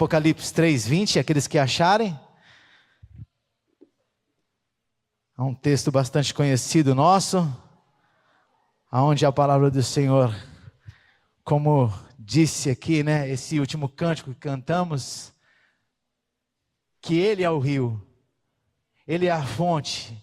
Apocalipse 3:20, aqueles que acharem. É um texto bastante conhecido nosso, onde a palavra do Senhor, como disse aqui, né, esse último cântico que cantamos, que Ele é o rio, Ele é a fonte,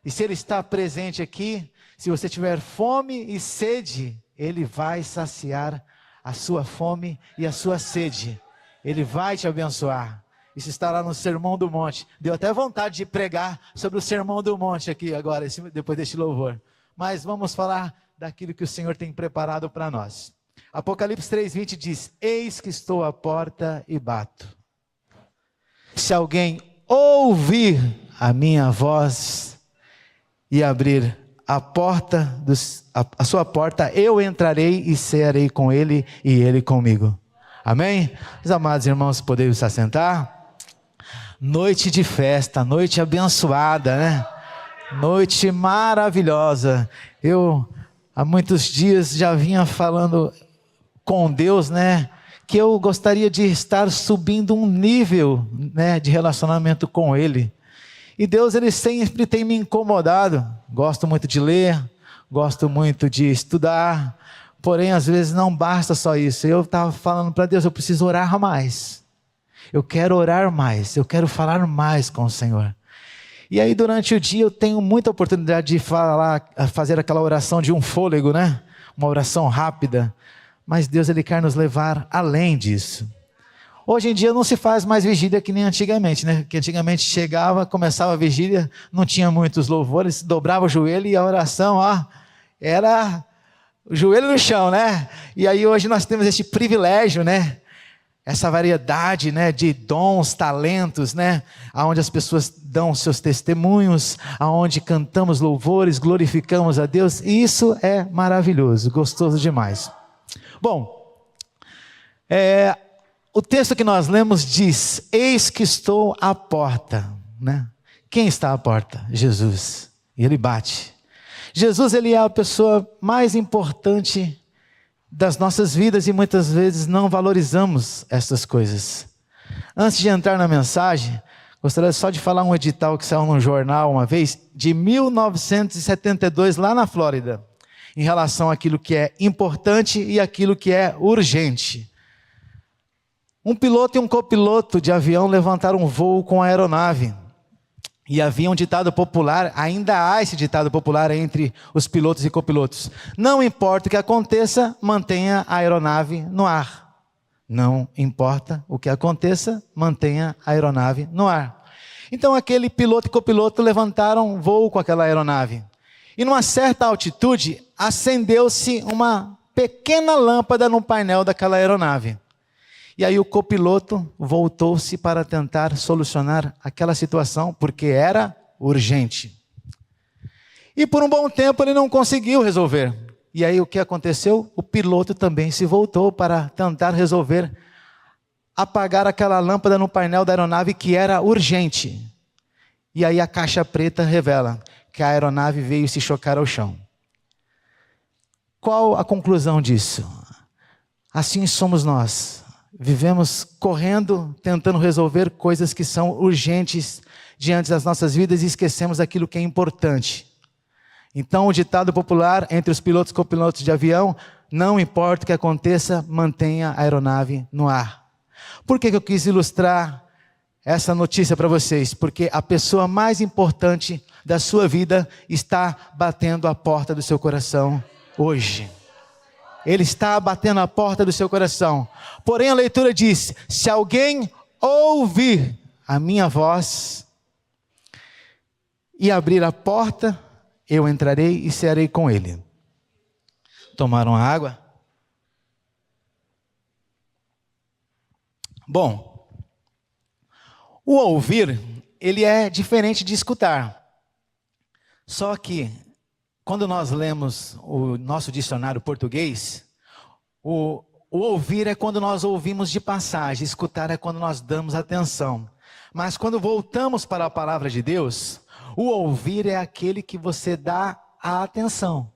e se Ele está presente aqui, se você tiver fome e sede, Ele vai saciar a sua fome e a sua sede, Ele vai te abençoar. Isso está lá no Sermão do Monte. Deu até vontade de pregar sobre o Sermão do Monte aqui agora, depois deste louvor. Mas vamos falar daquilo que o Senhor tem preparado para nós. Apocalipse 3:20 diz: eis que estou à porta e bato. Se alguém ouvir a minha voz e abrir a sua porta, eu entrarei e cearei com ele e ele comigo. Amém? Os amados irmãos, podemos se assentar? Noite de festa, noite abençoada, né? Noite maravilhosa. Eu há muitos dias já vinha falando com Deus, né? Que eu gostaria de estar subindo um nível, né, de relacionamento com Ele. E Deus, Ele sempre tem me incomodado. Gosto muito de ler, gosto muito de estudar, porém às vezes não basta só isso. Eu estava falando para Deus, eu preciso orar mais. Eu quero orar mais, eu quero falar mais com o Senhor. E aí durante o dia eu tenho muita oportunidade de fazer aquela oração de um fôlego, né? Uma oração rápida. Mas Deus, Ele quer nos levar além disso. Hoje em dia não se faz mais vigília que nem antigamente, né? Que antigamente chegava, começava a vigília, não tinha muitos louvores, dobrava o joelho e a oração, era o joelho no chão, né? E aí hoje nós temos esse privilégio, né? Essa variedade, né, de dons, talentos, né, aonde as pessoas dão seus testemunhos, aonde cantamos louvores, glorificamos a Deus, e isso é maravilhoso, gostoso demais. Bom, o texto que nós lemos diz: eis que estou à porta, né? Quem está à porta? Jesus, e Ele bate. Jesus, Ele é a pessoa mais importante das nossas vidas e muitas vezes não valorizamos essas coisas. Antes de entrar na mensagem, gostaria só de falar um edital que saiu num jornal uma vez, de 1972, lá na Flórida, em relação àquilo que é importante e aquilo que é urgente. Um piloto e um copiloto de avião levantaram um voo com a aeronave. E havia um ditado popular, ainda há esse ditado popular entre os pilotos e copilotos: não importa o que aconteça, mantenha a aeronave no ar. Não importa o que aconteça, mantenha a aeronave no ar. Então aquele piloto e copiloto levantaram voo com aquela aeronave. E numa certa altitude, acendeu-se uma pequena lâmpada no painel daquela aeronave. E aí o copiloto voltou-se para tentar solucionar aquela situação, porque era urgente. E por um bom tempo ele não conseguiu resolver. E aí o que aconteceu? O piloto também se voltou para tentar resolver, apagar aquela lâmpada no painel da aeronave que era urgente. E aí a caixa preta revela que a aeronave veio se chocar ao chão. Qual a conclusão disso? Assim somos nós. Vivemos correndo, tentando resolver coisas que são urgentes diante das nossas vidas e esquecemos aquilo que é importante. Então o ditado popular entre os pilotos e copilotos de avião: não importa o que aconteça, mantenha a aeronave no ar. Por que eu quis ilustrar essa notícia para vocês? Porque a pessoa mais importante da sua vida está batendo a porta do seu coração hoje. Ele está batendo a porta do seu coração. Porém a leitura diz: se alguém ouvir a minha voz e abrir a porta, eu entrarei e cearei com ele. Tomaram água? Bom, o ouvir, ele é diferente de escutar. Só que quando nós lemos o nosso dicionário português, o ouvir é quando nós ouvimos de passagem, escutar é quando nós damos atenção. Mas quando voltamos para a palavra de Deus, o ouvir é aquele que você dá a atenção.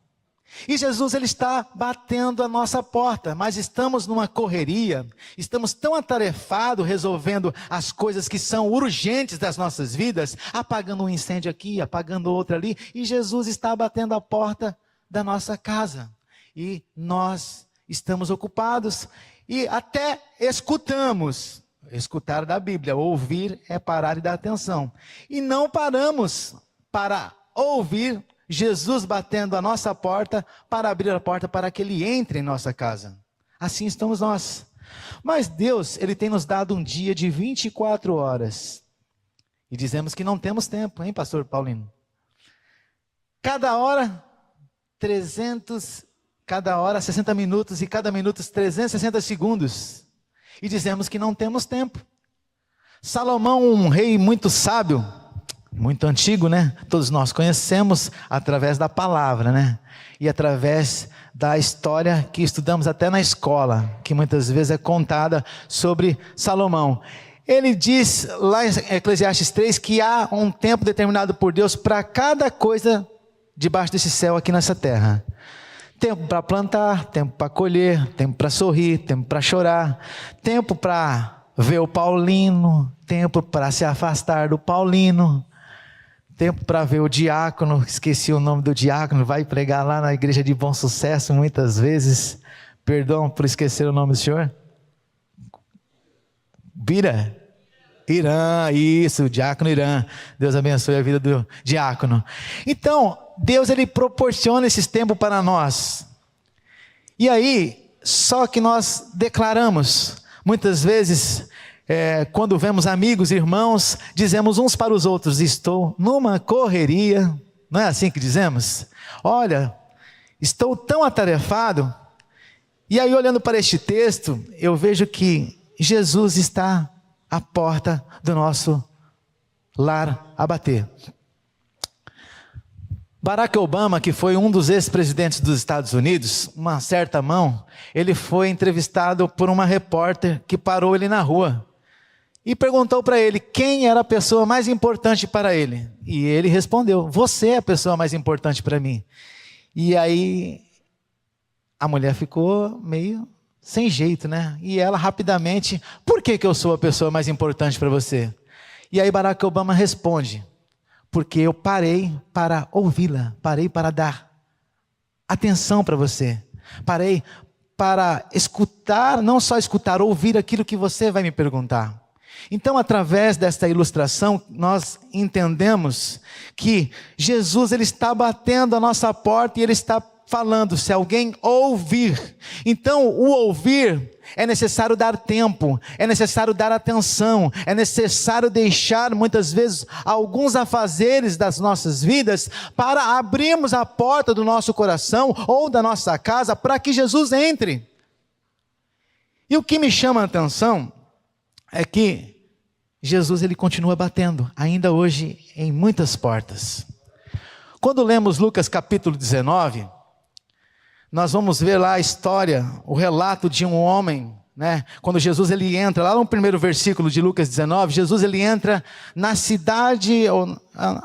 E Jesus, ele está batendo a nossa porta, mas estamos numa correria, estamos tão atarefados resolvendo as coisas que são urgentes das nossas vidas, apagando um incêndio aqui, apagando outro ali, e Jesus está batendo a porta da nossa casa. E nós estamos ocupados e até escutamos. Escutar da Bíblia, ouvir é parar e dar atenção. E não paramos para ouvir Jesus batendo a nossa porta, para abrir a porta para que Ele entre em nossa casa. Assim estamos nós. Mas Deus, Ele tem nos dado um dia de 24 horas. E dizemos que não temos tempo, hein, pastor Paulino? Cada hora, 60 minutos e cada minuto 360 segundos. E dizemos que não temos tempo. Salomão, um rei muito sábio, muito antigo, né? Todos nós conhecemos através da palavra, né? E através da história que estudamos até na escola, que muitas vezes é contada sobre Salomão. Ele diz lá em Eclesiastes 3 que há um tempo determinado por Deus para cada coisa debaixo desse céu aqui nessa terra. Tempo para plantar, tempo para colher, tempo para sorrir, tempo para chorar, tempo para ver o Paulino, tempo para se afastar do Paulino, tempo para ver o diácono, esqueci o nome do diácono, vai pregar lá na igreja de Bom Sucesso muitas vezes, perdão por esquecer o nome do senhor. Irã, isso, o diácono Irã, Deus abençoe a vida do diácono. Então, Deus, Ele proporciona esses tempos para nós, e aí, só que nós declaramos, muitas vezes, quando vemos amigos, irmãos, dizemos uns para os outros, estou numa correria, não é assim que dizemos? Olha, estou tão atarefado, e aí olhando para este texto, eu vejo que Jesus está à porta do nosso lar a bater. Barack Obama, que foi um dos ex-presidentes dos Estados Unidos, uma certa mão, ele foi entrevistado por uma repórter que parou ele na rua e perguntou para ele quem era a pessoa mais importante para ele. E ele respondeu: você é a pessoa mais importante para mim. E aí a mulher ficou meio sem jeito, né? E ela rapidamente: por que eu sou a pessoa mais importante para você? E aí Barack Obama responde: porque eu parei para ouvi-la, parei para dar atenção para você, parei para escutar, não só escutar, ouvir aquilo que você vai me perguntar. Então, através desta ilustração, nós entendemos que Jesus, Ele está batendo a nossa porta e Ele está falando, se alguém ouvir. Então, o ouvir é necessário dar tempo, é necessário dar atenção, é necessário deixar muitas vezes alguns afazeres das nossas vidas para abrirmos a porta do nosso coração ou da nossa casa para que Jesus entre. E o que me chama a atenção é que Jesus, Ele continua batendo, ainda hoje, em muitas portas. Quando lemos Lucas capítulo 19, nós vamos ver lá a história, o relato de um homem, né? Quando Jesus ele entra, lá no primeiro versículo de Lucas 19, Jesus ele entra na cidade,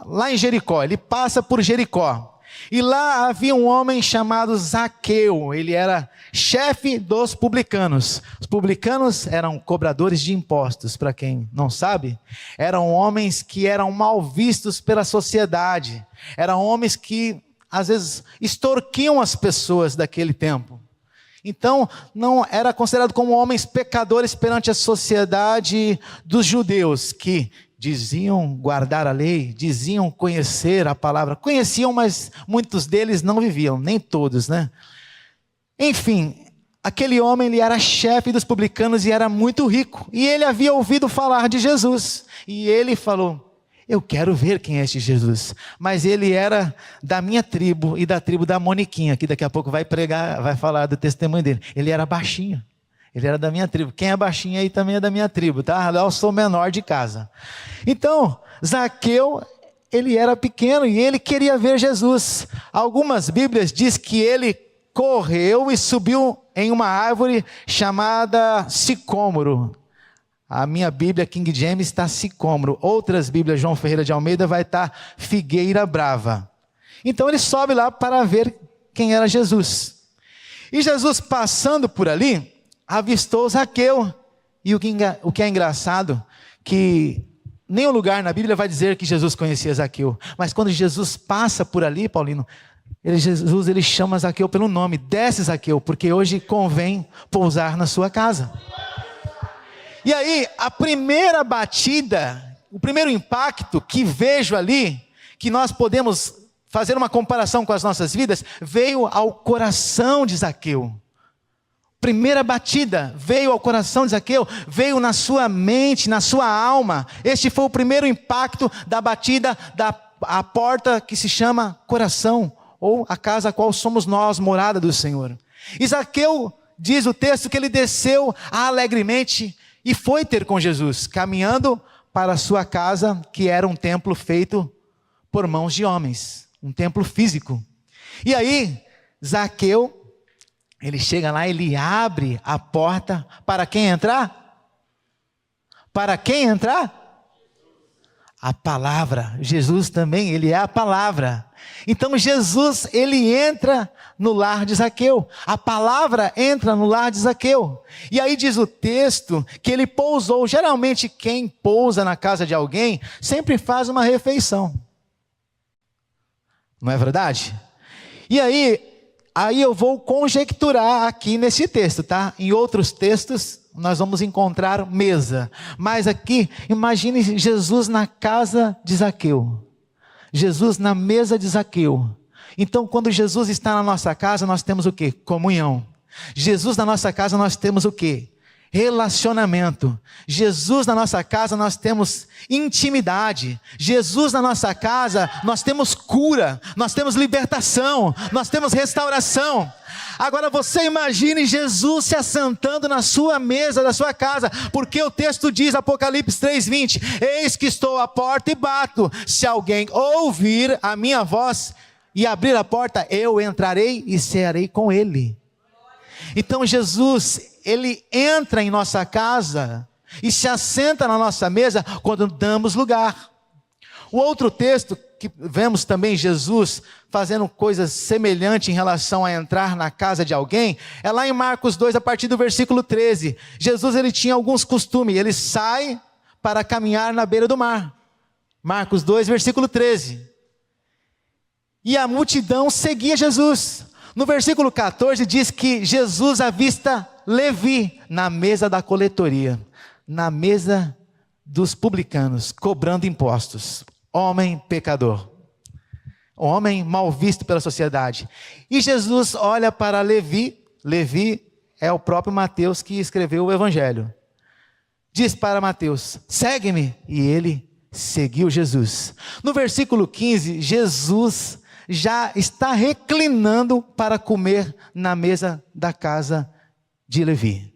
lá em Jericó, ele passa por Jericó. E lá havia um homem chamado Zaqueu, ele era chefe dos publicanos. Os publicanos eram cobradores de impostos, para quem não sabe, eram homens que eram mal vistos pela sociedade, eram homens que às vezes extorquiam as pessoas daquele tempo. Então, não era considerado como homens pecadores perante a sociedade dos judeus, que diziam guardar a lei, diziam conhecer a palavra. Conheciam, mas muitos deles não viviam, nem todos, né? Enfim, aquele homem, ele era chefe dos publicanos e era muito rico. E ele havia ouvido falar de Jesus. E ele falou: eu quero ver quem é este Jesus. Mas ele era da minha tribo e da tribo da Moniquinha, que daqui a pouco vai pregar, vai falar do testemunho dele. Ele era baixinho, ele era da minha tribo. Quem é baixinho aí também é da minha tribo, tá? Eu sou menor de casa. Então, Zaqueu, ele era pequeno e ele queria ver Jesus. Algumas Bíblias dizem que ele correu e subiu em uma árvore chamada sicômoro. A minha Bíblia King James está sicômoro. Outras Bíblias, João Ferreira de Almeida, vai estar figueira brava. Então ele sobe lá para ver quem era Jesus. E Jesus passando por ali, avistou Zaqueu. E o que é engraçado, que nenhum lugar na Bíblia vai dizer que Jesus conhecia Zaqueu. Mas quando Jesus passa por ali, Paulino, Jesus ele chama Zaqueu pelo nome. Desce, Zaqueu, porque hoje convém pousar na sua casa. E aí, a primeira batida, o primeiro impacto que vejo ali, que nós podemos fazer uma comparação com as nossas vidas, veio ao coração de Zaqueu. Primeira batida veio ao coração de Zaqueu, veio na sua mente, na sua alma. Este foi o primeiro impacto da batida a porta que se chama coração, ou a casa a qual somos nós, morada do Senhor. E Zaqueu, diz o texto, que ele desceu alegremente e foi ter com Jesus, caminhando para a sua casa, que era um templo feito por mãos de homens, um templo físico. E aí, Zaqueu, ele chega lá, ele abre a porta para quem entrar? Para quem entrar? A palavra. Jesus também, ele é a palavra. Então Jesus, ele entra no lar de Zaqueu. A palavra entra no lar de Zaqueu. E aí diz o texto que ele pousou. Geralmente quem pousa na casa de alguém sempre faz uma refeição. Não é verdade? E aí eu vou conjecturar aqui nesse texto, tá? Em outros textos nós vamos encontrar mesa. Mas aqui, imagine Jesus na casa de Zaqueu. Jesus na mesa de Zaqueu. Então, quando Jesus está na nossa casa, nós temos o quê? Comunhão. Jesus na nossa casa, nós temos o quê? Relacionamento. Jesus na nossa casa, nós temos intimidade. Jesus na nossa casa, nós temos cura, nós temos libertação, nós temos restauração. Agora você imagine Jesus se assentando na sua mesa da sua casa, porque o texto diz, Apocalipse 3:20, eis que estou à porta e bato, se alguém ouvir a minha voz e abrir a porta, eu entrarei e cearei com ele. Então Jesus, ele entra em nossa casa e se assenta na nossa mesa quando damos lugar. O outro texto que vemos também Jesus fazendo coisas semelhantes em relação a entrar na casa de alguém, é lá em Marcos 2, a partir do versículo 13. Jesus, ele tinha alguns costumes, ele sai para caminhar na beira do mar. Marcos 2, versículo 13. E a multidão seguia Jesus. No versículo 14 diz que Jesus avista Levi na mesa da coletoria, na mesa dos publicanos, cobrando impostos. Homem pecador, homem mal visto pela sociedade. E Jesus olha para Levi. Levi é o próprio Mateus que escreveu o Evangelho. Diz para Mateus, segue-me. E ele seguiu Jesus. No versículo 15, Jesus já está reclinando para comer na mesa da casa de Levi.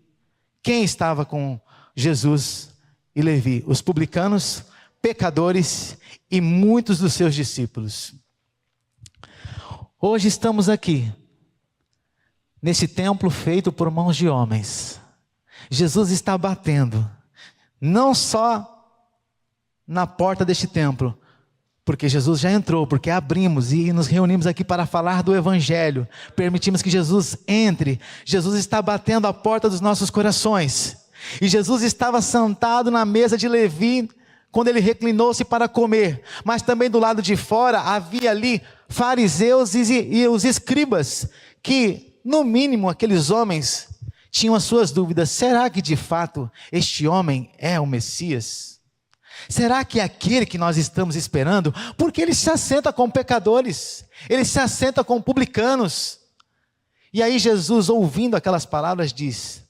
Quem estava com Jesus e Levi? Os publicanos, pecadores e muitos dos seus discípulos. Hoje estamos aqui, nesse templo feito por mãos de homens. Jesus está batendo, não só na porta deste templo, porque Jesus já entrou, porque abrimos e nos reunimos aqui para falar do Evangelho, permitimos que Jesus entre. Jesus está batendo a porta dos nossos corações, e Jesus estava sentado na mesa de Levi, quando ele reclinou-se para comer, mas também do lado de fora, havia ali fariseus e os escribas, que no mínimo aqueles homens tinham as suas dúvidas, será que de fato este homem é o Messias? Será que é aquele que nós estamos esperando? Porque ele se assenta com pecadores, ele se assenta com publicanos. E aí Jesus, ouvindo aquelas palavras, diz,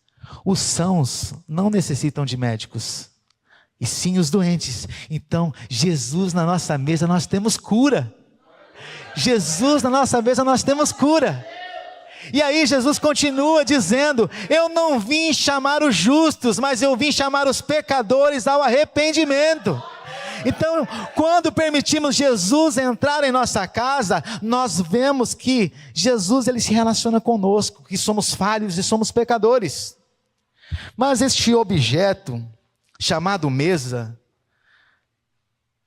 os sãos não necessitam de médicos, e sim os doentes. Então Jesus na nossa mesa nós temos cura. Jesus na nossa mesa nós temos cura. E aí Jesus continua dizendo, eu não vim chamar os justos, mas eu vim chamar os pecadores ao arrependimento. Então, quando permitimos Jesus entrar em nossa casa, nós vemos que Jesus, ele se relaciona conosco, que somos falhos e somos pecadores. Mas este objeto, chamado mesa,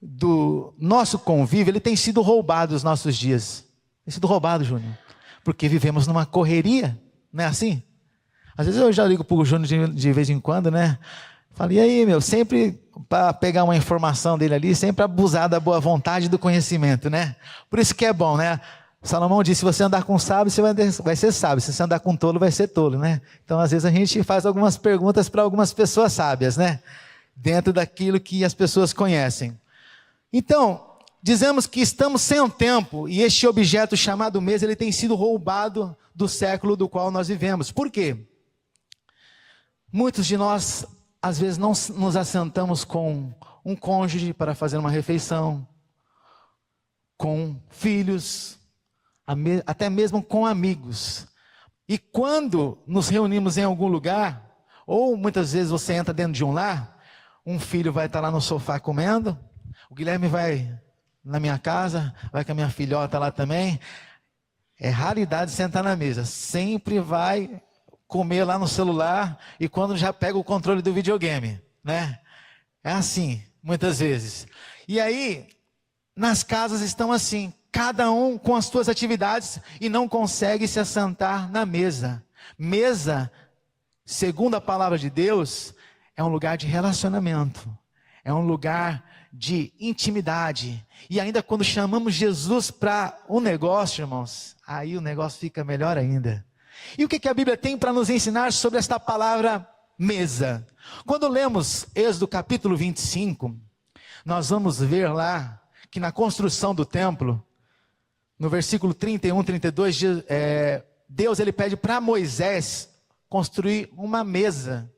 do nosso convívio, ele tem sido roubado nos nossos dias. Tem sido roubado, Júnior. Porque vivemos numa correria, não é assim? Às vezes eu já ligo para o Júnior de vez em quando, né? Falo, e aí, meu, sempre para pegar uma informação dele ali, sempre abusar da boa vontade e do conhecimento, né? Por isso que é bom, né? Salomão disse, se você andar com sábio, você vai ser sábio, se você andar com tolo, vai ser tolo, né? Então, às vezes a gente faz algumas perguntas para algumas pessoas sábias, né? Dentro daquilo que as pessoas conhecem. Então, dizemos que estamos sem um tempo, e este objeto chamado mesa, ele tem sido roubado do século do qual nós vivemos. Por quê? Muitos de nós, às vezes, não nos assentamos com um cônjuge para fazer uma refeição, com filhos, até mesmo com amigos. E quando nos reunimos em algum lugar, ou muitas vezes você entra dentro de um lar, um filho vai estar lá no sofá comendo, o Guilherme vai na minha casa, vai com a minha filhota lá também. É raridade sentar na mesa, sempre vai comer lá no celular e quando já pega o controle do videogame, né? É assim, muitas vezes. E aí, nas casas estão assim, cada um com as suas atividades e não consegue se assentar na mesa. Mesa, segundo a palavra de Deus, é um lugar de relacionamento, é um lugar de intimidade. E ainda quando chamamos Jesus para um negócio, irmãos, aí o negócio fica melhor ainda. E o que a Bíblia tem para nos ensinar sobre esta palavra mesa? Quando lemos Êxodo capítulo 25, nós vamos ver lá que na construção do templo, no versículo 31, 32, Deus ele pede para Moisés construir uma mesa.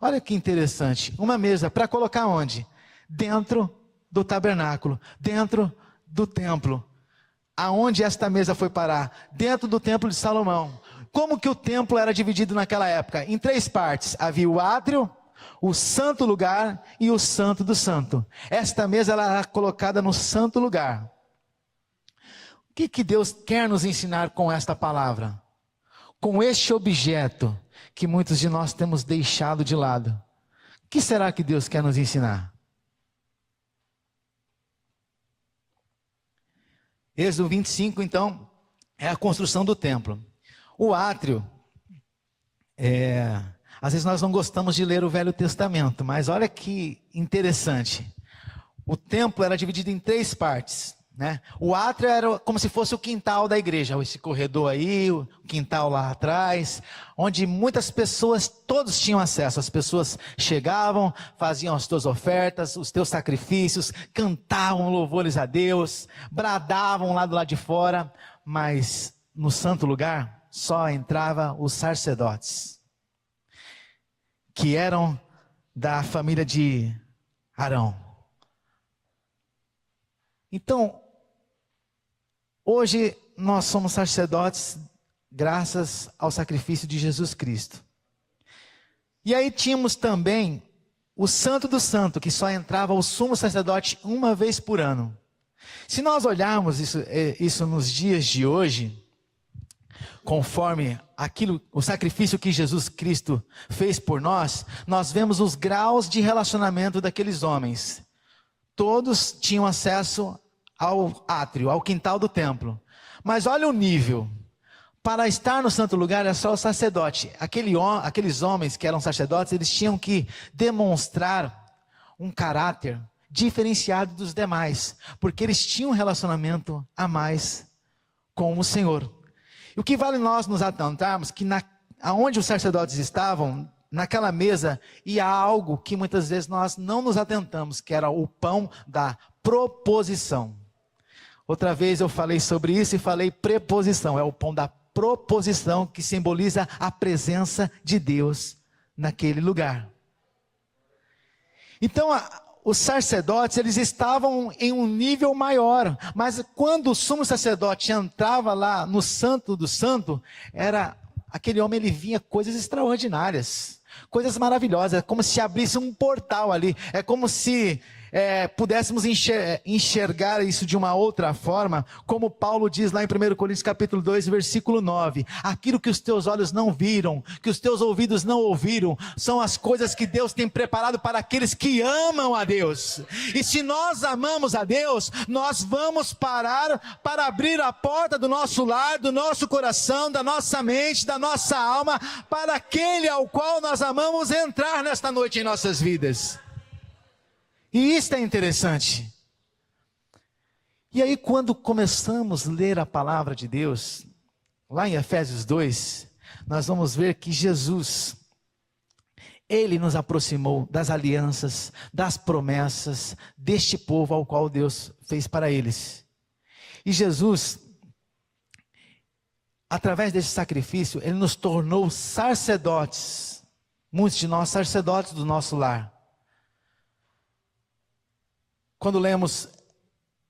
Olha que interessante, uma mesa para colocar onde? Dentro do tabernáculo, dentro do templo. Aonde esta mesa foi parar? Dentro do templo de Salomão. Como que o templo era dividido naquela época? Em 3 partes. Havia o átrio, o santo lugar e o santo do santo. Esta mesa ela era colocada no santo lugar. O que Deus quer nos ensinar com esta palavra? Com este objeto que muitos de nós temos deixado de lado. O que será que Deus quer nos ensinar? Êxodo 25, então, é a construção do templo. O átrio, às vezes nós não gostamos de ler o Velho Testamento, mas olha que interessante. O templo era dividido em 3 partes, né? O átrio era como se fosse o quintal da igreja, esse corredor aí, o quintal lá atrás, onde muitas pessoas, todos tinham acesso. As pessoas chegavam, faziam as suas ofertas, os teus sacrifícios, cantavam louvores a Deus, bradavam lá do lado de fora, mas no santo lugar só entrava os sacerdotes, que eram da família de Arão. Então, hoje nós somos sacerdotes graças ao sacrifício de Jesus Cristo. E aí tínhamos também o Santo do Santo, que só entrava o sumo sacerdote uma vez por ano. Se nós olharmos isso nos dias de hoje, conforme o sacrifício que Jesus Cristo fez por nós, nós vemos os graus de relacionamento daqueles homens. Todos tinham acesso ao átrio, ao quintal do templo. Mas olha o nível. Para estar no santo lugar é só o sacerdote. Aqueles homens que eram sacerdotes, eles tinham que demonstrar um caráter diferenciado dos demais, porque eles tinham um relacionamento a mais com o Senhor. E o que vale nós nos atentarmos que aonde os sacerdotes estavam, naquela mesa, ia algo que muitas vezes nós não nos atentamos, que era o pão da proposição. Outra vez eu falei sobre isso e falei preposição, é o pão da proposição que simboliza a presença de Deus naquele lugar. Então, os sacerdotes, eles estavam em um nível maior, mas quando o sumo sacerdote entrava lá no santo do santo, aquele homem, ele vinha coisas extraordinárias, coisas maravilhosas, é como se abrisse um portal ali, é como se pudéssemos enxergar isso de uma outra forma, como Paulo diz lá em 1 Coríntios capítulo 2, versículo 9, aquilo que os teus olhos não viram, que os teus ouvidos não ouviram, são as coisas que Deus tem preparado para aqueles que amam a Deus. E se nós amamos a Deus, nós vamos parar para abrir a porta do nosso lar, do nosso coração, da nossa mente, da nossa alma, para aquele ao qual nós amamos entrar nesta noite em nossas vidas. E isso é interessante. E aí quando começamos a ler a palavra de Deus, lá em Efésios 2, nós vamos ver que Jesus, Ele nos aproximou das alianças, das promessas, deste povo ao qual Deus fez para eles. E Jesus, através desse sacrifício, Ele nos tornou sacerdotes, muitos de nós sacerdotes do nosso lar. Quando lemos,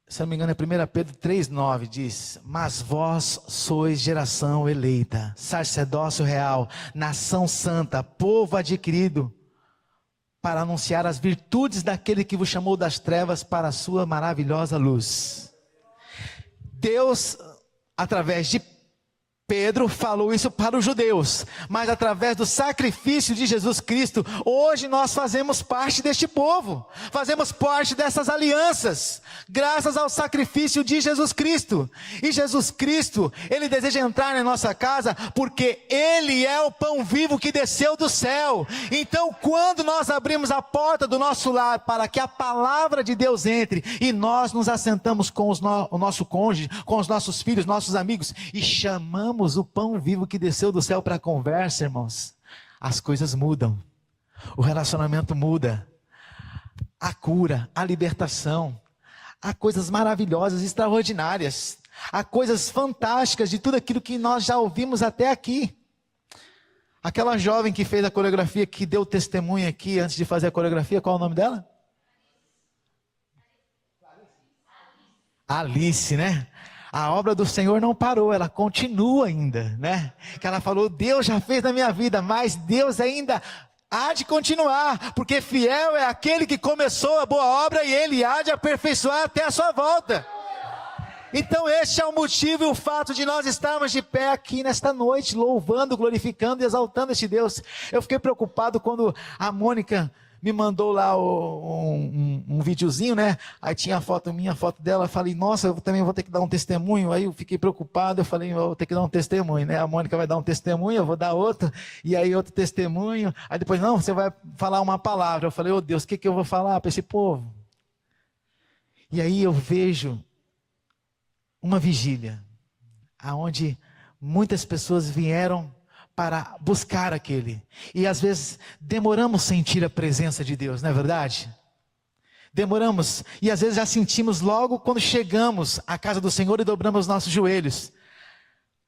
se não me engano é 1 Pedro 3,9, diz: mas vós sois geração eleita, sacerdócio real, nação santa, povo adquirido, para anunciar as virtudes daquele que vos chamou das trevas para a sua maravilhosa luz. Deus, através de Pedro, falou isso para os judeus, mas através do sacrifício de Jesus Cristo, hoje nós fazemos parte deste povo, fazemos parte dessas alianças, graças ao sacrifício de Jesus Cristo. E Jesus Cristo, Ele deseja entrar na nossa casa, porque Ele é o pão vivo que desceu do céu. Então quando nós abrimos a porta do nosso lar, para que a palavra de Deus entre, e nós nos assentamos com o nosso cônjuge, com os nossos filhos, nossos amigos, e chamamos o pão vivo que desceu do céu para a conversa, irmãos, as coisas mudam, o relacionamento muda, a cura, a libertação, há coisas maravilhosas, extraordinárias, há coisas fantásticas de tudo aquilo que nós já ouvimos até aqui. Aquela jovem que fez a coreografia, que deu testemunho aqui antes de fazer a coreografia, qual é o nome dela? Alice, né? A obra do Senhor não parou, ela continua ainda, né? Que ela falou, Deus já fez na minha vida, mas Deus ainda há de continuar, porque fiel é aquele que começou a boa obra e Ele há de aperfeiçoar até a sua volta. Então este é o motivo e o fato de nós estarmos de pé aqui nesta noite, louvando, glorificando e exaltando este Deus. Eu fiquei preocupado quando a Mônica me mandou lá um videozinho, né? Aí tinha a foto minha, a foto dela. Eu falei, nossa, eu também vou ter que dar um testemunho. Aí eu fiquei preocupado, eu falei, eu vou ter que dar um testemunho, né? A Mônica vai dar um testemunho, eu vou dar outro, e aí outro testemunho. Aí depois, não, você vai falar uma palavra. Eu falei, oh Deus, o que eu vou falar para esse povo? E aí eu vejo uma vigília, aonde muitas pessoas vieram para buscar aquele. E às vezes demoramos a sentir a presença de Deus, não é verdade? Demoramos, e às vezes já sentimos logo quando chegamos à casa do Senhor e dobramos os nossos joelhos.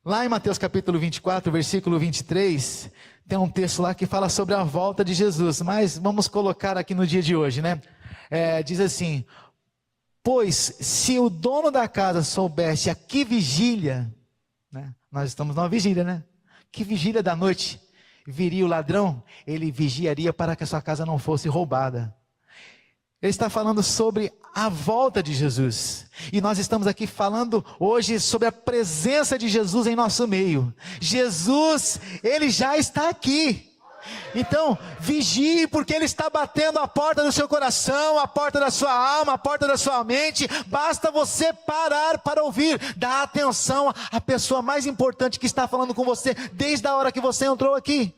Lá em Mateus capítulo 24, versículo 23, tem um texto lá que fala sobre a volta de Jesus, mas vamos colocar aqui no dia de hoje, né? Diz assim, pois se o dono da casa soubesse a que vigília, né? Nós estamos numa vigília, né? Que vigília da noite viria o ladrão, ele vigiaria para que a sua casa não fosse roubada. Ele está falando sobre a volta de Jesus. E nós estamos aqui falando hoje sobre a presença de Jesus em nosso meio. Jesus, Ele já está aqui. Então, vigie, porque Ele está batendo a porta do seu coração, a porta da sua alma, a porta da sua mente. Basta você parar para ouvir. Dá atenção à pessoa mais importante que está falando com você desde a hora que você entrou aqui.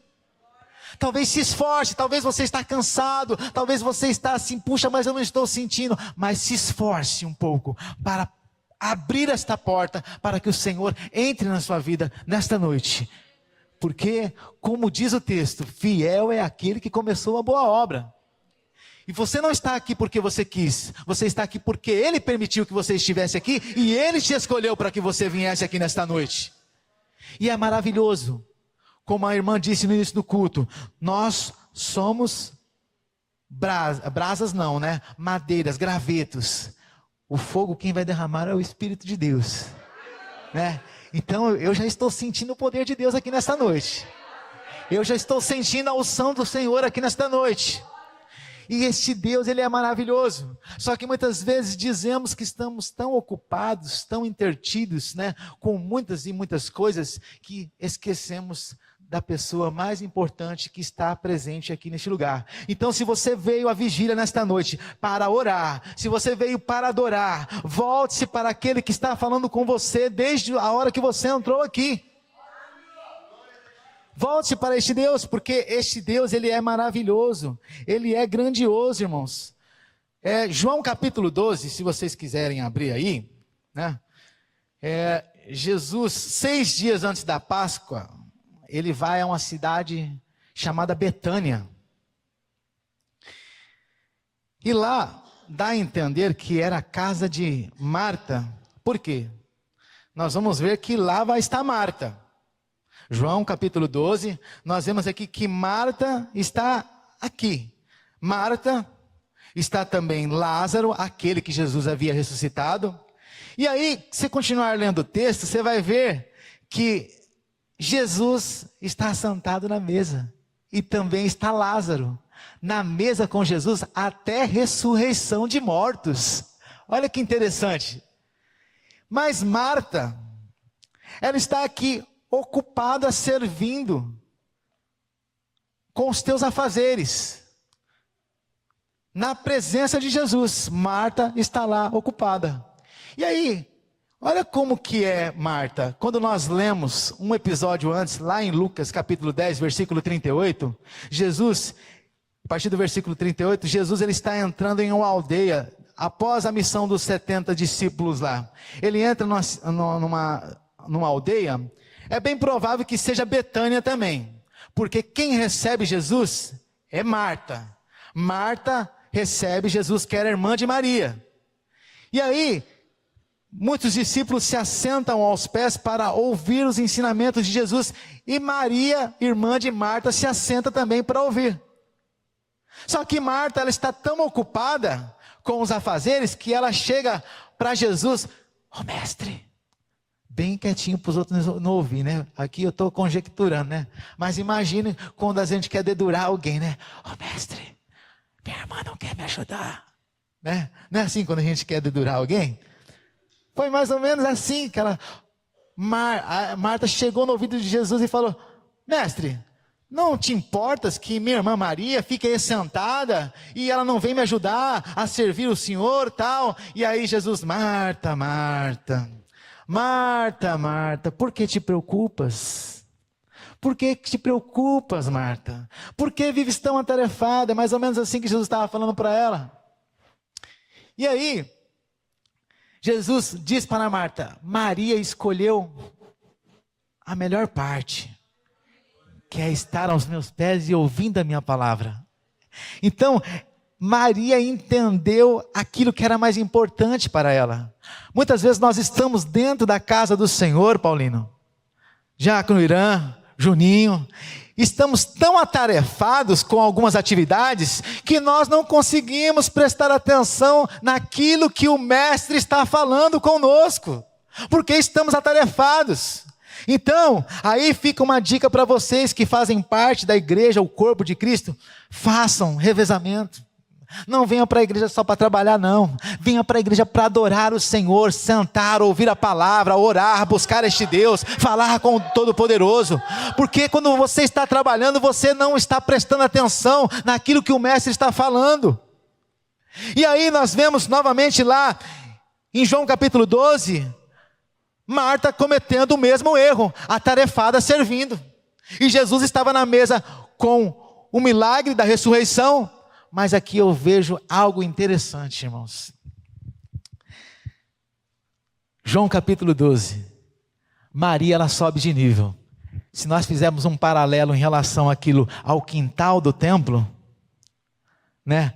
Talvez se esforce, talvez você está cansado, talvez você está assim, puxa, mas eu não estou sentindo. Mas se esforce um pouco para abrir esta porta, para que o Senhor entre na sua vida nesta noite. Porque, como diz o texto, fiel é aquele que começou a boa obra. E você não está aqui porque você quis, você está aqui porque Ele permitiu que você estivesse aqui e Ele te escolheu para que você viesse aqui nesta noite. E é maravilhoso, como a irmã disse no início do culto, nós somos brasas não, né? Madeiras, gravetos. O fogo quem vai derramar é o Espírito de Deus, né? Então eu já estou sentindo o poder de Deus aqui nesta noite. Eu já estou sentindo a unção do Senhor aqui nesta noite. E este Deus, Ele é maravilhoso. Só que muitas vezes dizemos que estamos tão ocupados, tão intertidos, né, com muitas e muitas coisas, que esquecemos da pessoa mais importante que está presente aqui neste lugar. Então, se você veio à vigília nesta noite para orar, se você veio para adorar, volte-se para aquele que está falando com você desde a hora que você entrou aqui. Volte para este Deus, porque este Deus, Ele é maravilhoso, Ele é grandioso, irmãos. João capítulo 12, se vocês quiserem abrir aí, né? Jesus, 6 dias antes da Páscoa, Ele vai a uma cidade chamada Betânia. E lá dá a entender que era a casa de Marta. Por quê? Nós vamos ver que lá vai estar Marta. João capítulo 12, nós vemos aqui que Marta está aqui. Marta, está também Lázaro, aquele que Jesus havia ressuscitado. E aí, se continuar lendo o texto, você vai ver que Jesus está sentado na mesa. E também está Lázaro na mesa com Jesus até ressurreição de mortos. Olha que interessante. Mas Marta, ela está aqui ocupada servindo com os teus afazeres. Na presença de Jesus, Marta está lá ocupada. E aí, olha como que é Marta. Quando nós lemos um episódio antes, lá em Lucas capítulo 10, versículo 38, Jesus, a partir do versículo 38, Jesus ele está entrando em uma aldeia, após a missão dos 70 discípulos lá. Ele entra numa aldeia, é bem provável que seja Betânia também, porque quem recebe Jesus é Marta. Marta recebe Jesus, que era irmã de Maria. E aí, muitos discípulos se assentam aos pés para ouvir os ensinamentos de Jesus, e Maria, irmã de Marta, se assenta também para ouvir. Só que Marta, ela está tão ocupada com os afazeres, que ela chega para Jesus: "Ô mestre", bem quietinho para os outros não ouvir, né? Aqui eu estou conjecturando, né? Mas imagine quando a gente quer dedurar alguém, né? "Ô mestre, minha irmã não quer me ajudar", né? Não é assim quando a gente quer dedurar alguém? Foi mais ou menos assim que Marta chegou no ouvido de Jesus e falou: "Mestre, não te importas que minha irmã Maria fique aí sentada e ela não vem me ajudar a servir o Senhor, tal?" E aí Jesus: "Marta, Marta, Marta, Marta, por que te preocupas? Por que te preocupas, Marta? Por que vives tão atarefada?" É mais ou menos assim que Jesus estava falando para ela. E aí, Jesus diz para Marta: "Maria escolheu a melhor parte, que é estar aos meus pés e ouvindo a minha palavra." Então, Maria entendeu aquilo que era mais importante para ela. Muitas vezes nós estamos dentro da casa do Senhor, Paulino, Diácono Irã, Juninho, estamos tão atarefados com algumas atividades que nós não conseguimos prestar atenção naquilo que o Mestre está falando conosco, porque estamos atarefados. Então, aí fica uma dica para vocês que fazem parte da igreja, o corpo de Cristo: façam revezamento. Não venham para a igreja só para trabalhar, não. Venham para a igreja para adorar o Senhor, sentar, ouvir a palavra, orar, buscar este Deus, falar com o Todo-Poderoso. Porque quando você está trabalhando, você não está prestando atenção naquilo que o Mestre está falando. E aí nós vemos novamente lá em João capítulo 12, Marta cometendo o mesmo erro, atarefada servindo. E Jesus estava na mesa com o milagre da ressurreição. Mas aqui eu vejo algo interessante, irmãos. João capítulo 12. Maria, ela sobe de nível. Se nós fizermos um paralelo em relação ao quintal do templo, né?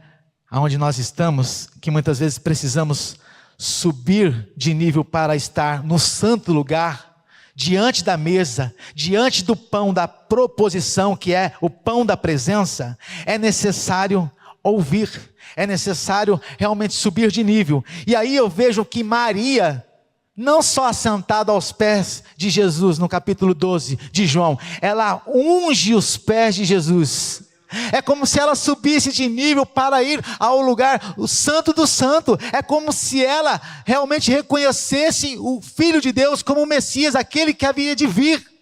Onde nós estamos, que muitas vezes precisamos subir de nível para estar no santo lugar, diante da mesa, diante do pão da proposição, que é o pão da presença, é necessário ouvir, é necessário realmente subir de nível. E aí eu vejo que Maria, não só assentada aos pés de Jesus, no capítulo 12 de João, ela unge os pés de Jesus. É como se ela subisse de nível para ir ao lugar, o santo do santo. É como se ela realmente reconhecesse o Filho de Deus como o Messias, aquele que havia de vir.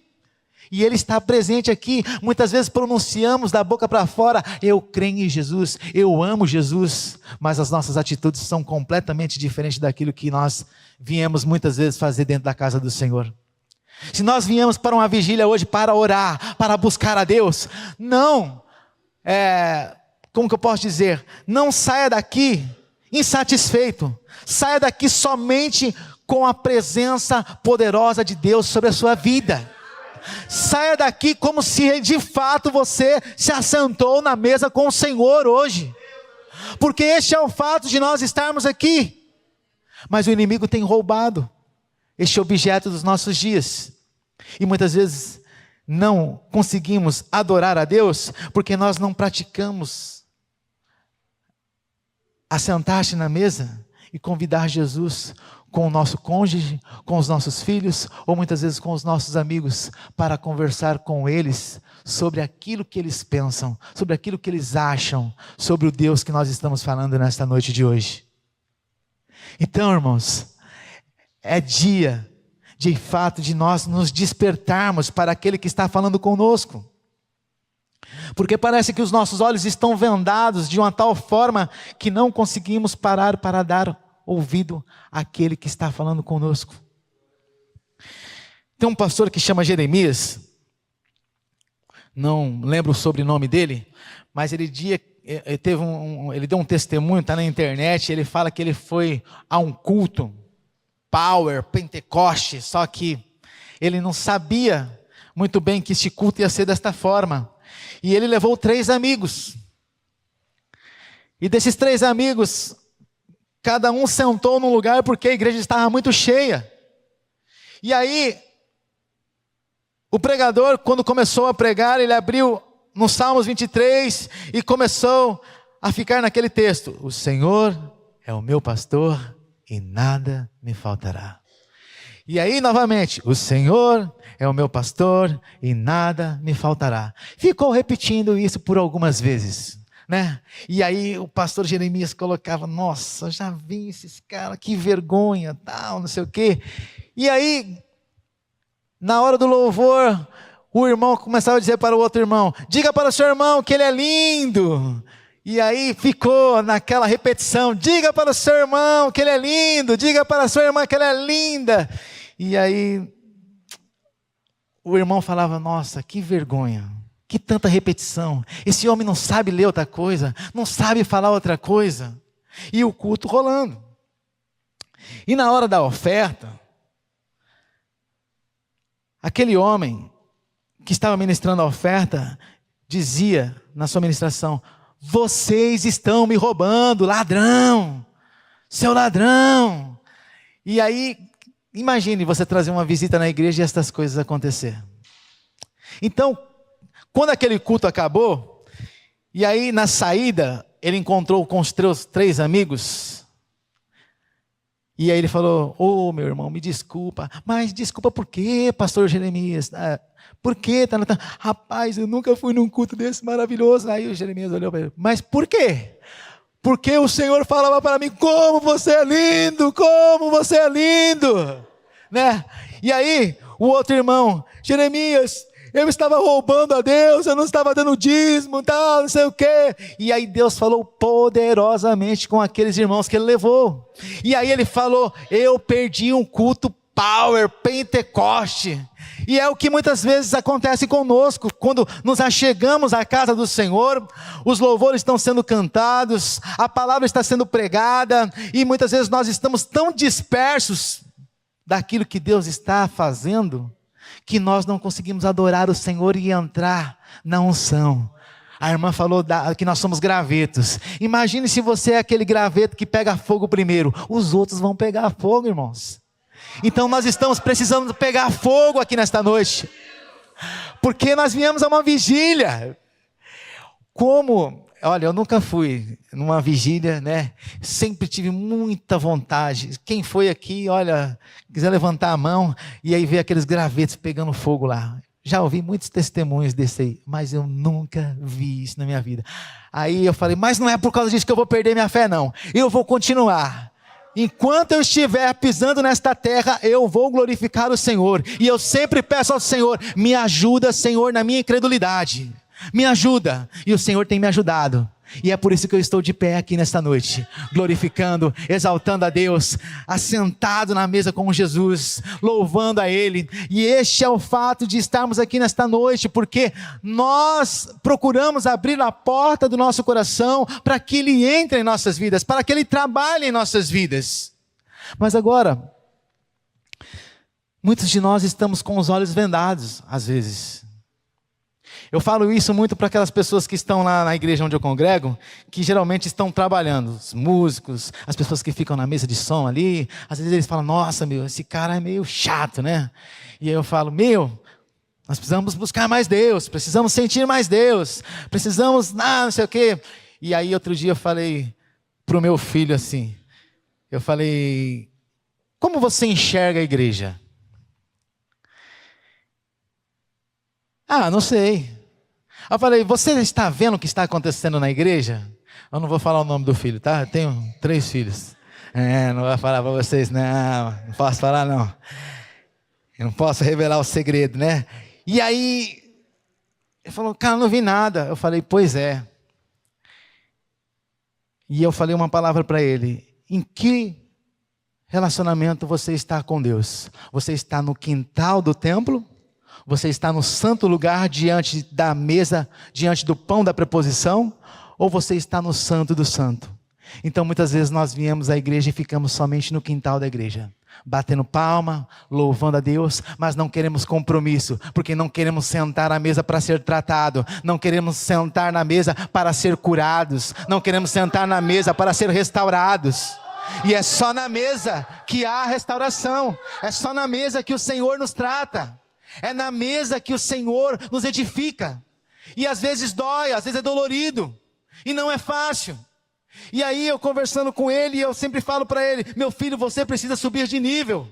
E Ele está presente aqui. Muitas vezes pronunciamos da boca para fora: eu creio em Jesus, eu amo Jesus. Mas as nossas atitudes são completamente diferentes daquilo que nós viemos muitas vezes fazer dentro da casa do Senhor. Se nós viemos para uma vigília hoje para orar, para buscar a Deus, não, como que eu posso dizer? Não saia daqui insatisfeito. Saia daqui somente com a presença poderosa de Deus sobre a sua vida. Saia daqui como se de fato você se assentou na mesa com o Senhor hoje. Porque este é o fato de nós estarmos aqui. Mas o inimigo tem roubado este objeto dos nossos dias. E muitas vezes não conseguimos adorar a Deus porque nós não praticamos assentar-se na mesa e convidar Jesus com o nosso cônjuge, com os nossos filhos, ou muitas vezes com os nossos amigos, para conversar com eles sobre aquilo que eles pensam, sobre aquilo que eles acham, sobre o Deus que nós estamos falando nesta noite de hoje. Então, irmãos, é dia, de fato, de nós nos despertarmos para aquele que está falando conosco. Porque parece que os nossos olhos estão vendados de uma tal forma que não conseguimos parar para dar ouvido àquele que está falando conosco. Tem um pastor que chama Jeremias, não lembro o sobrenome dele, mas ele deu um testemunho, está na internet. Ele fala que ele foi a um culto Power, Pentecoste, só que ele não sabia muito bem que este culto ia ser desta forma. E ele levou 3 amigos. E desses 3 amigos, cada um sentou num lugar porque a igreja estava muito cheia. E aí, o pregador, quando começou a pregar, ele abriu no Salmos 23 e começou a ficar naquele texto: o Senhor é o meu pastor e nada me faltará. E aí novamente: o Senhor é o meu pastor e nada me faltará. Ficou repetindo isso por algumas vezes, né? E aí o pastor Jeremias colocava: nossa, já vi esses caras, que vergonha, tal, não sei o quê. E aí, na hora do louvor, o irmão começava a dizer para o outro irmão: diga para o seu irmão que ele é lindo. E aí ficou naquela repetição: diga para o seu irmão que ele é lindo, diga para a sua irmã que ela é linda. E aí o irmão falava: nossa, que vergonha, que tanta repetição, esse homem não sabe ler outra coisa, não sabe falar outra coisa. E o culto rolando. E na hora da oferta, aquele homem que estava ministrando a oferta dizia na sua ministração: vocês estão me roubando, ladrão, seu ladrão. E aí, imagine você trazer uma visita na igreja e estas coisas acontecer. Então, quando aquele culto acabou, e aí na saída, ele encontrou com os 3 amigos, e aí ele falou: ô meu irmão, me desculpa. Mas desculpa por quê, pastor Jeremias? Por quê? Rapaz, eu nunca fui num culto desse maravilhoso. Aí o Jeremias olhou para ele: mas por quê? Porque o Senhor falava para mim: como você é lindo, como você é lindo, né? E aí o outro irmão: Jeremias, eu estava roubando a Deus, eu não estava dando dízimo, tal, não sei o quê. E aí Deus falou poderosamente com aqueles irmãos que ele levou. E aí ele falou: eu perdi um culto Power, Pentecoste. E é o que muitas vezes acontece conosco, quando nos achegamos à casa do Senhor, os louvores estão sendo cantados, a palavra está sendo pregada, e muitas vezes nós estamos tão dispersos daquilo que Deus está fazendo, que nós não conseguimos adorar o Senhor e entrar na unção. A irmã falou que nós somos gravetos. Imagine se você é aquele graveto que pega fogo primeiro, os outros vão pegar fogo, irmãos. Então nós estamos precisando pegar fogo aqui nesta noite, porque nós viemos a uma vigília. Olha, eu nunca fui numa vigília, né? Sempre tive muita vontade. Quem foi aqui, olha, quiser levantar a mão e aí ver aqueles gravetos pegando fogo lá. já ouvi muitos testemunhos desse aí, mas eu nunca vi isso na minha vida. Aí eu falei, mas não é por causa disso que eu vou perder minha fé, não. Eu vou continuar. Enquanto eu estiver pisando nesta terra, eu vou glorificar o Senhor. E eu sempre peço ao Senhor, me ajuda, Senhor, na minha incredulidade. Me ajuda. E o Senhor tem me ajudado. E é por isso que eu estou de pé aqui nesta noite, glorificando, exaltando a Deus, assentado na mesa com Jesus, louvando a Ele. E este é o fato de estarmos aqui nesta noite, porque nós procuramos abrir a porta do nosso coração para que Ele entre em nossas vidas, para que Ele trabalhe em nossas vidas. Mas agora, muitos de nós estamos com os olhos vendados, às vezes. Eu falo isso muito para aquelas pessoas que estão lá na igreja onde eu congrego, que geralmente estão trabalhando, os músicos, as pessoas que ficam na mesa de som ali, às vezes eles falam, nossa, esse cara é meio chato, né? E aí eu falo, nós precisamos buscar mais Deus, precisamos sentir mais Deus, precisamos, não sei o quê. E aí outro dia eu falei para o meu filho assim, eu falei, como você enxerga a igreja? Não sei. Eu falei, você está vendo o que está acontecendo na igreja? Eu não vou falar o nome do filho, tá? Eu tenho 3 filhos. Não vou falar para vocês, não posso falar não. Eu não posso revelar o segredo, né? E aí, ele falou, cara, não vi nada. Eu falei, pois é. E eu falei uma palavra para ele, em que relacionamento você está com Deus? Você está no quintal do templo? Você está no santo lugar diante da mesa, diante do pão da preposição? Ou você está no santo do santo? Então muitas vezes nós viemos à igreja e ficamos somente no quintal da igreja, batendo palma, louvando a Deus, mas não queremos compromisso, porque não queremos sentar à mesa para ser tratado, não queremos sentar na mesa para ser curados, não queremos sentar na mesa para ser restaurados. E é só na mesa que há restauração, é só na mesa que o Senhor nos trata. É na mesa que o Senhor nos edifica. E às vezes dói, às vezes é dolorido. E não é fácil. E aí eu conversando com ele, eu sempre falo para ele, meu filho, você precisa subir de nível.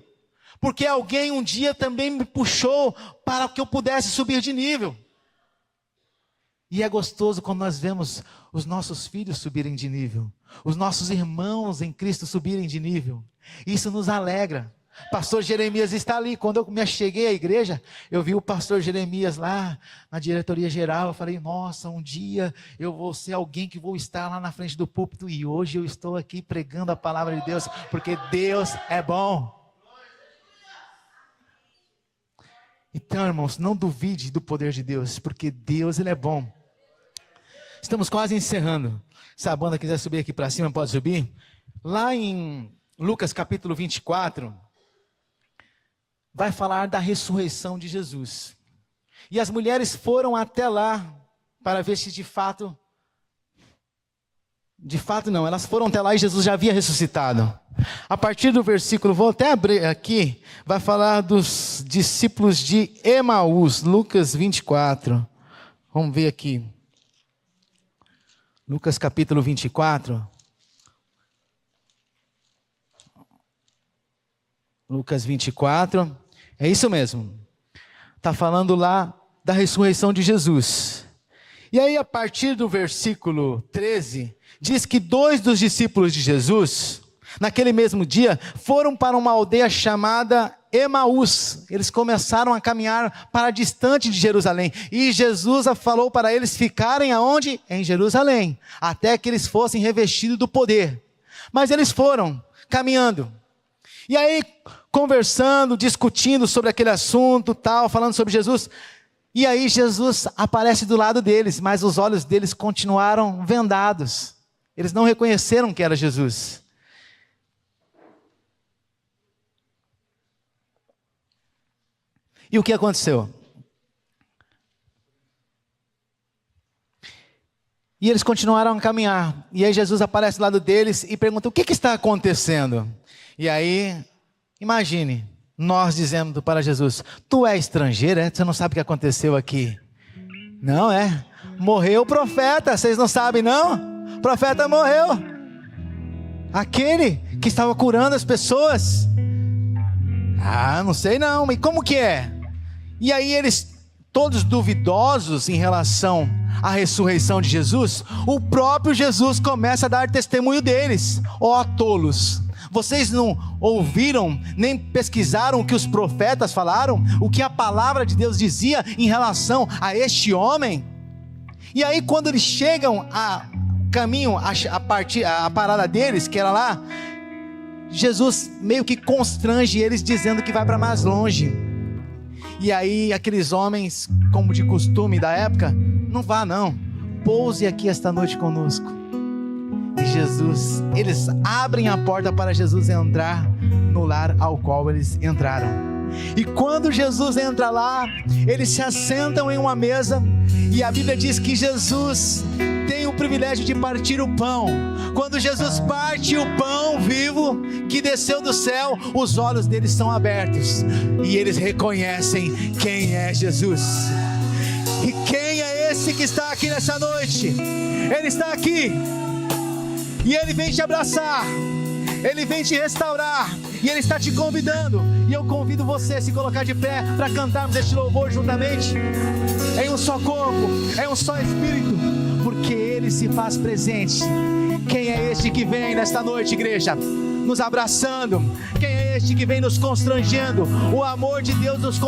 Porque alguém um dia também me puxou para que eu pudesse subir de nível. E é gostoso quando nós vemos os nossos filhos subirem de nível. Os nossos irmãos em Cristo subirem de nível. Isso nos alegra. Pastor Jeremias está ali. Quando eu me cheguei à igreja, eu vi o pastor Jeremias lá na diretoria geral. Eu falei, nossa, um dia eu vou ser alguém que vou estar lá na frente do púlpito. E hoje eu estou aqui pregando a palavra de Deus, porque Deus é bom. Então, irmãos, não duvide do poder de Deus, porque Deus, Ele é bom. Estamos quase encerrando. Se a banda quiser subir aqui para cima, pode subir. Lá em Lucas capítulo 24... vai falar da ressurreição de Jesus. E as mulheres foram até lá para ver se de fato não, elas foram até lá e Jesus já havia ressuscitado. A partir do versículo, vou até abrir aqui, vai falar dos discípulos de Emaús, Lucas 24. Vamos ver aqui. Lucas capítulo 24. Lucas 24, é isso mesmo. Está falando lá da ressurreição de Jesus. E aí a partir do versículo 13, diz que 2 dos discípulos de Jesus, naquele mesmo dia, foram para uma aldeia chamada Emaús. Eles começaram a caminhar para distante de Jerusalém. E Jesus falou para eles ficarem aonde? Em Jerusalém, até que eles fossem revestidos do poder. Mas eles foram caminhando. E aí, conversando, discutindo sobre aquele assunto, tal, falando sobre Jesus. E aí Jesus aparece do lado deles, mas os olhos deles continuaram vendados. Eles não reconheceram que era Jesus. E o que aconteceu? E eles continuaram a caminhar. E aí Jesus aparece do lado deles e pergunta, o que está acontecendo? E aí, imagine, nós dizendo para Jesus, tu é estrangeiro, é? Você não sabe o que aconteceu aqui? Não, é? Morreu o profeta, vocês não sabem não? O profeta morreu. Aquele que estava curando as pessoas. Não sei não, mas como que é? E aí eles todos duvidosos em relação à ressurreição de Jesus, o próprio Jesus começa a dar testemunho deles. Ó tolos, vocês não ouviram, nem pesquisaram o que os profetas falaram, o que a palavra de Deus dizia em relação a este homem? E aí quando eles chegam a caminho, a parada deles, que era lá, Jesus meio que constrange eles dizendo que vai para mais longe. E aí aqueles homens, como de costume da época, não vá não, pouse aqui esta noite conosco. E Jesus, eles abrem a porta para Jesus entrar no lar ao qual eles entraram. E quando Jesus entra lá, eles se assentam em uma mesa, e a Bíblia diz que Jesus tem o privilégio de partir o pão. Quando Jesus parte o pão vivo que desceu do céu, os olhos deles são abertos e eles reconhecem quem é Jesus. E quem é esse que está aqui nessa noite? Ele está aqui e ele vem te abraçar, ele vem te restaurar, e ele está te convidando. E eu convido você a se colocar de pé para cantarmos este louvor juntamente, em um só corpo, em um só espírito, porque ele se faz presente. Quem é este que vem nesta noite, igreja, nos abraçando? Quem é este que vem nos constrangendo? O amor de Deus nos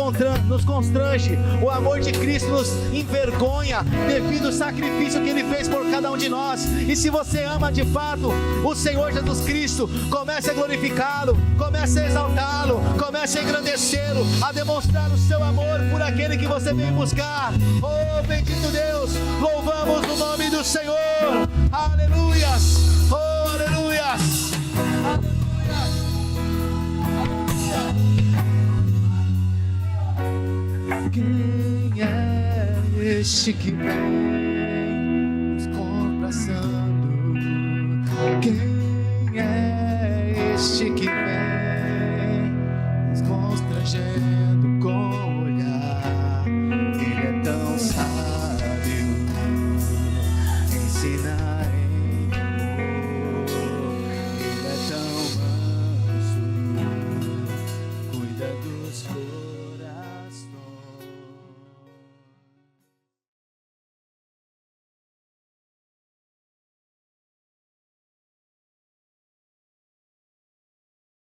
constrange, o amor de Cristo nos envergonha, devido ao sacrifício que Ele fez por cada um de nós. E se você ama de fato o Senhor Jesus Cristo, comece a glorificá-lo, comece a exaltá-lo, comece a engrandecê-lo, a demonstrar o seu amor por aquele que você veio buscar. Oh, bendito Deus, louvamos o nome do Senhor. Aleluias, oh, aleluias. Quem é este que vem nos abraçando? Quem